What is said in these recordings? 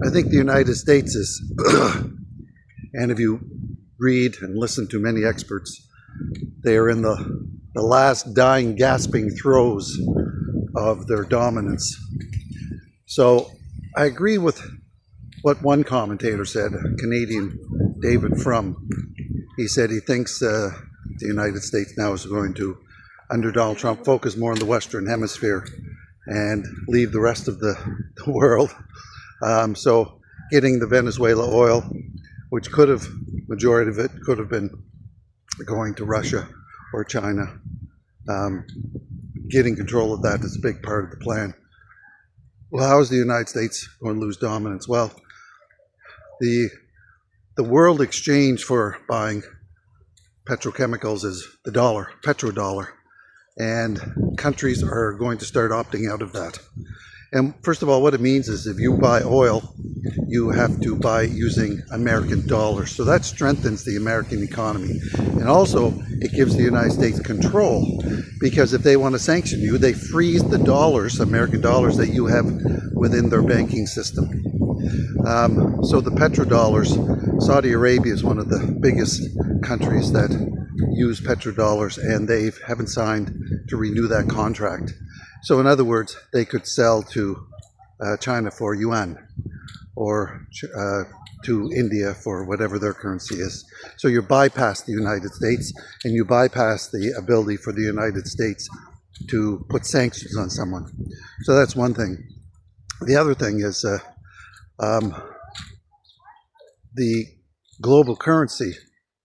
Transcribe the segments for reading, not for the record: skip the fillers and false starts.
I think the United States is, and if you read and listen to many experts, they are in the last dying, gasping throes of their dominance. So I agree with what one commentator said, Canadian David Frum. He said he thinks the United States now is going to, under Donald Trump, focus more on the Western Hemisphere and leave the rest of the world. So getting the Venezuela oil, which could have, majority of it could have been going to Russia or China, getting control of that is a big part of the plan. Well, how is the United States going to lose dominance? Well, the world exchange for buying petrochemicals is the dollar, petrodollar, and countries are going to start opting out of that. And first of all, what it means is if you buy oil, you have to buy using American dollars. So that strengthens the American economy. And also, it gives the United States control, because if they want to sanction you, they freeze the dollars, American dollars, that you have within their banking system. So the petrodollars, Saudi Arabia is one of the biggest countries that use petrodollars, and they haven't signed to renew that contract. So in other words, they could sell to China for yuan, or to India for whatever their currency is. So you bypass the United States, and you bypass the ability for the United States to put sanctions on someone. So that's one thing. The other thing is the global currency,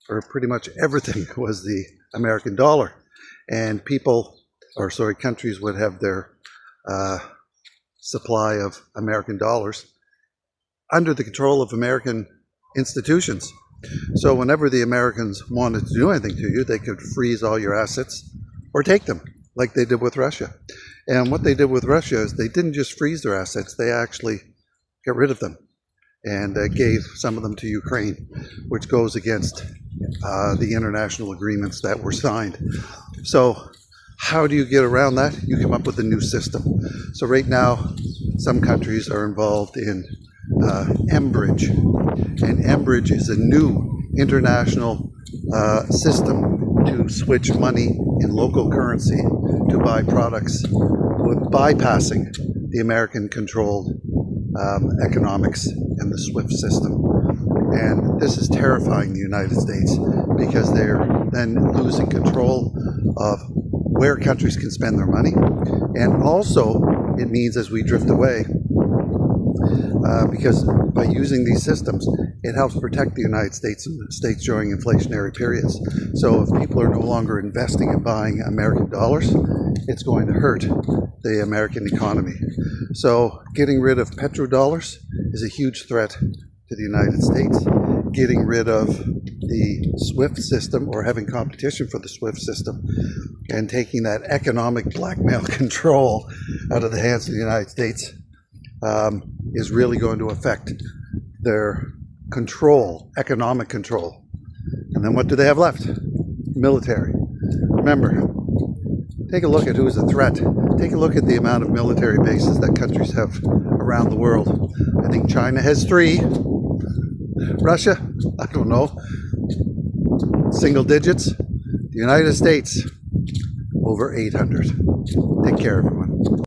or pretty much everything, was the American dollar. And countries would have their supply of American dollars under the control of American institutions. So whenever the Americans wanted to do anything to you, they could freeze all your assets or take them, like they did with Russia. And what they did with Russia is they didn't just freeze their assets, they actually got rid of them and gave some of them to Ukraine, which goes against the international agreements that were signed. So how do you get around that? You come up with a new system. So right now, some countries are involved in Enbridge. And Enbridge is a new international system to switch money in local currency to buy products, with bypassing the American-controlled economics and the SWIFT system. And this is terrifying the United States, because they're then losing control of where countries can spend their money. And also, it means as we drift away, because by using these systems, it helps protect the United States and states during inflationary periods. So if people are no longer investing in buying American dollars, it's going to hurt the American economy. So getting rid of petrodollars is a huge threat to the United States. Getting rid of the SWIFT system, or having competition for the SWIFT system, and taking that economic blackmail control out of the hands of the United States is really going to affect their control, economic control. And then what do they have left? Military. Remember, take a look at who's a threat. Take a look at the amount of military bases that countries have around the world. I think China has 3. Russia, I don't know, single digits. The United States, over 800. Take care, everyone.